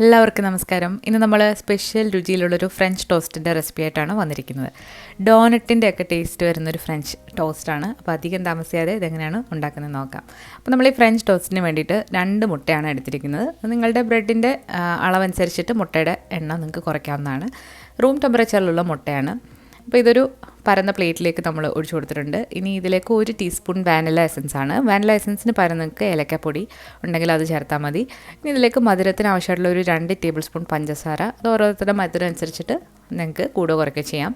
എല്ലാവർക്കും നമസ്കാരം. ഇന്ന് നമ്മൾ സ്പെഷ്യൽ രുചിയിലുള്ളൊരു ഫ്രഞ്ച് ടോസ്റ്റിൻ്റെ റെസിപ്പി ആയിട്ടാണ് വന്നിരിക്കുന്നത്. ഡോനറ്റിൻ്റെ ഒക്കെ ടേസ്റ്റ് വരുന്നൊരു ഫ്രഞ്ച് ടോസ്റ്റാണ്. അപ്പോൾ അധികം താമസിയാതെ ഇതെങ്ങനെയാണ് ഉണ്ടാക്കുന്നത് നോക്കാം. അപ്പോൾ നമ്മൾ ഈ ഫ്രഞ്ച് ടോസ്റ്റിന് വേണ്ടിയിട്ട് 2 മുട്ടയാണ് എടുത്തിരിക്കുന്നത്. നിങ്ങളുടെ ബ്രെഡിൻ്റെ അളവനുസരിച്ചിട്ട് മുട്ടയുടെ എണ്ണം നിങ്ങൾക്ക് കുറയ്ക്കാവുന്നതാണ്. റൂം ടെമ്പറേച്ചറിലുള്ള മുട്ടയാണ്. അപ്പോൾ ഇതൊരു പരന്ന പ്ലേറ്റിലേക്ക് നമ്മൾ ഒഴിച്ചു കൊടുത്തിട്ടുണ്ട്. ഇനി ഇതിലേക്ക് 1 ടീസ്പൂൺ വാനില എസൻസ് ആണ്. വാനില എസൻസിന് പകരം നിങ്ങൾക്ക് ഏലക്കപ്പൊടി ഉണ്ടെങ്കിൽ അത് ചേർത്താൽ മതി. ഇനി ഇതിലേക്ക് മധുരത്തിന് ആവശ്യമായിട്ടുള്ള ഒരു 2 ടേബിൾ സ്പൂൺ പഞ്ചസാര. അത് ഓരോരുത്തരുടെ മധുരം അനുസരിച്ചിട്ട് നിങ്ങൾക്ക് കൂടുക കുറയ്ക്കുക ചെയ്യാം.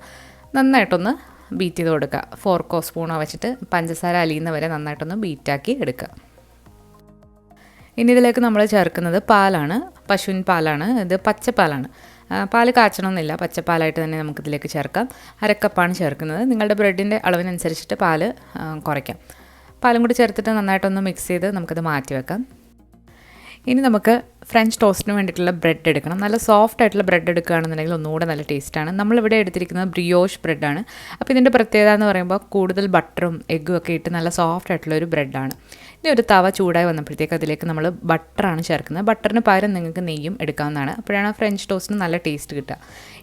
നന്നായിട്ടൊന്ന് ബീറ്റ് ചെയ്ത് കൊടുക്കുക. ഫോർക്കോ സ്പൂണോ വെച്ചിട്ട് പഞ്ചസാര അലിയുന്ന വരെ നന്നായിട്ടൊന്ന് ബീറ്റാക്കി എടുക്കുക. ഇനി ഇതിലേക്ക് നമ്മൾ ചേർക്കുന്നത് പാലാണ്. പശുവിൻ പാലാണ്. ഇത് പച്ചപ്പാലാണ്. പാല് കാച്ചണമെന്നില്ല, പച്ചപ്പാലായിട്ട് തന്നെ നമുക്കിതിലേക്ക് ചേർക്കാം. 1/2 കപ്പാണ് ചേർക്കുന്നത്. നിങ്ങളുടെ ബ്രെഡിൻ്റെ അളവിനനുസരിച്ചിട്ട് പാല് കുറയ്ക്കാം. പാലും കൂടി ചേർത്തിട്ട് നന്നായിട്ടൊന്ന് മിക്സ് ചെയ്ത് നമുക്കത് മാറ്റി വെക്കാം. ഇനി നമുക്ക് ഫ്രഞ്ച് ടോസ്റ്റിന് വേണ്ടിയിട്ടുള്ള ബ്രെഡ് എടുക്കണം. നല്ല സോഫ്റ്റ് ആയിട്ടുള്ള ബ്രെഡ് എടുക്കുകയാണെന്നുണ്ടെങ്കിൽ ഒന്നുകൂടെ നല്ല ടേസ്റ്റാണ്. നമ്മളിവിടെ എടുത്തിരിക്കുന്നത് ബ്രിയോഷ് ബ്രെഡാണ്. അപ്പോൾ ഇതിൻ്റെ പ്രത്യേകത എന്ന് പറയുമ്പോൾ കൂടുതൽ ബട്ടറും എഗ്ഗും ഒക്കെ ഇട്ട് നല്ല സോഫ്റ്റ് ആയിട്ടുള്ളൊരു ബ്രെഡാണ്. ഇനി ഒരു തവ ചൂടായി വന്നപ്പോഴത്തേക്ക് അതിലേക്ക് നമ്മൾ ബട്ടറാണ് ചേർക്കുന്നത്. ബട്ടറിന് പകരം നിങ്ങൾക്ക് നെയ്യും എടുക്കാവുന്നതാണ്. അപ്പോഴാണ് ഫ്രഞ്ച് ടോസ്റ്റിന് നല്ല ടേസ്റ്റ് കിട്ടുക.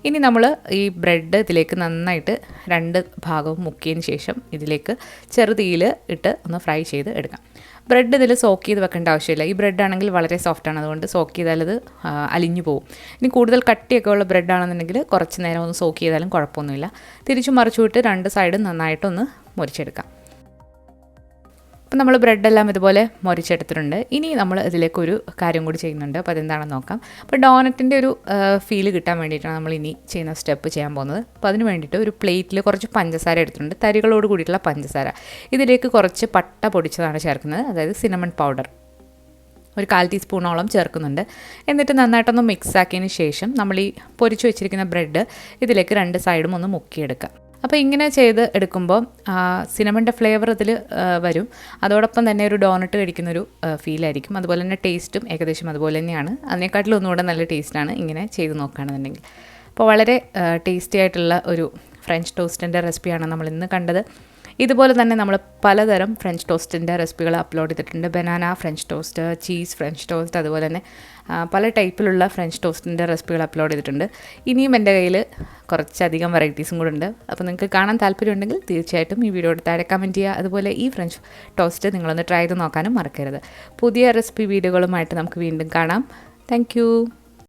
ഇനി നമ്മൾ ഈ ബ്രെഡ് ഇതിലേക്ക് നന്നായിട്ട് 2 ഭാഗവും മുക്കിയതിന് ശേഷം ഇതിലേക്ക് ചെറുതീയിൽ ഇട്ട് ഒന്ന് ഫ്രൈ ചെയ്ത് എടുക്കാം. ബ്രെഡ് ഇതിൽ സോക്ക് ചെയ്ത് വെക്കേണ്ട ആവശ്യമില്ല. ഈ ബ്രെഡ് ആണെങ്കിൽ വളരെ സോഫ്റ്റാണ്, അതുകൊണ്ട് സോക്ക് ചെയ്താൽ അത് അലിഞ്ഞു പോകും. ഇനി കൂടുതൽ കട്ടിയൊക്കെ ഉള്ള ബ്രെഡ് ആണെന്നുണ്ടെങ്കിൽ കുറച്ച് നേരം ഒന്ന് സോക്ക് ചെയ്താലും കുഴപ്പമൊന്നുമില്ല. തിരിച്ചു മറിച്ചു വിട്ട് 2 സൈഡും നന്നായിട്ടൊന്ന് മുറിച്ചെടുക്കാം. അപ്പോൾ നമ്മൾ ബ്രെഡെല്ലാം ഇതുപോലെ മുറിച്ചെടുത്തിട്ടുണ്ട്. ഇനി നമ്മൾ ഇതിലേക്കൊരു കാര്യം കൂടി ചെയ്യുന്നുണ്ട്. അപ്പോൾ അതെന്താണെന്ന് നോക്കാം. അപ്പോൾ ഡോനറ്റിൻ്റെ ഒരു ഫീല് കിട്ടാൻ വേണ്ടിയിട്ടാണ് നമ്മൾ ഇനി ചെയ്യുന്ന സ്റ്റെപ്പ് ചെയ്യാൻ പോകുന്നത്. അപ്പോൾ അതിന് വേണ്ടിയിട്ട് ഒരു പ്ലേറ്റിൽ കുറച്ച് പഞ്ചസാര എടുത്തിട്ടുണ്ട്, തരികളോട് കൂടിയിട്ടുള്ള പഞ്ചസാര. ഇതിലേക്ക് കുറച്ച് പട്ട പൊടിച്ചതാണ് ചേർക്കുന്നത്, അതായത് സിനമൺ പൗഡർ ഒരു 1/4 ടീസ്പൂണോളം ചേർക്കുന്നുണ്ട്. എന്നിട്ട് നന്നായിട്ടൊന്ന് മിക്സ് ആക്കിയതിന് ശേഷം നമ്മൾ ഈ പൊരിച്ച് വെച്ചിരിക്കുന്ന ബ്രെഡ് ഇതിലേക്ക് 2 സൈഡും ഒന്ന് മുക്കിയെടുക്കാം. അപ്പോൾ ഇങ്ങനെ ചെയ്ത് എടുക്കുമ്പോൾ സിനമണിൻ്റെ ഫ്ലേവർ ഇതിൽ വരും. അതോടൊപ്പം തന്നെ ഒരു ഡോനട്ട് കഴിക്കുന്നൊരു ഫീലായിരിക്കും. അതുപോലെ തന്നെ ടേസ്റ്റും ഏകദേശം അതുപോലെ തന്നെയാണ്. അതിനെക്കാട്ടിലും ഒന്നുകൂടെ നല്ല ടേസ്റ്റാണ് ഇങ്ങനെ ചെയ്ത് നോക്കുകയാണെന്നുണ്ടെങ്കിൽ. അപ്പോൾ വളരെ ടേസ്റ്റി ആയിട്ടുള്ള ഒരു ഫ്രഞ്ച് ടോസ്റ്റിൻ്റെ റെസിപ്പിയാണ് നമ്മൾ ഇന്ന് കണ്ടത്. ഇതുപോലെ തന്നെ നമ്മൾ പലതരം ഫ്രഞ്ച് ടോസ്റ്റിൻ്റെ റെസിപ്പികൾ അപ്ലോഡ് ചെയ്തിട്ടുണ്ട്. Banana French toast, cheese French toast, അതുപോലെ തന്നെ പല ടൈപ്പിലുള്ള ഫ്രഞ്ച് ടോസ്റ്റിൻ്റെ റെസിപ്പികൾ അപ്ലോഡ് ചെയ്തിട്ടുണ്ട്. ഇനിയും എൻ്റെ കയ്യിൽ കുറച്ചധികം വെറൈറ്റീസും കൂടെ ഉണ്ട്. അപ്പോൾ നിങ്ങൾക്ക് കാണാൻ താല്പര്യമുണ്ടെങ്കിൽ തീർച്ചയായിട്ടും ഈ വീഡിയോയുടെ താഴെ കമൻറ്റ് ചെയ്യുക. അതുപോലെ ഈ ഫ്രഞ്ച് ടോസ്റ്റ് നിങ്ങളൊന്ന് ട്രൈ ചെയ്ത് നോക്കാനും മറക്കരുത്. പുതിയ റെസിപ്പി വീഡിയോകളുമായിട്ട് നമുക്ക് വീണ്ടും കാണാം. താങ്ക്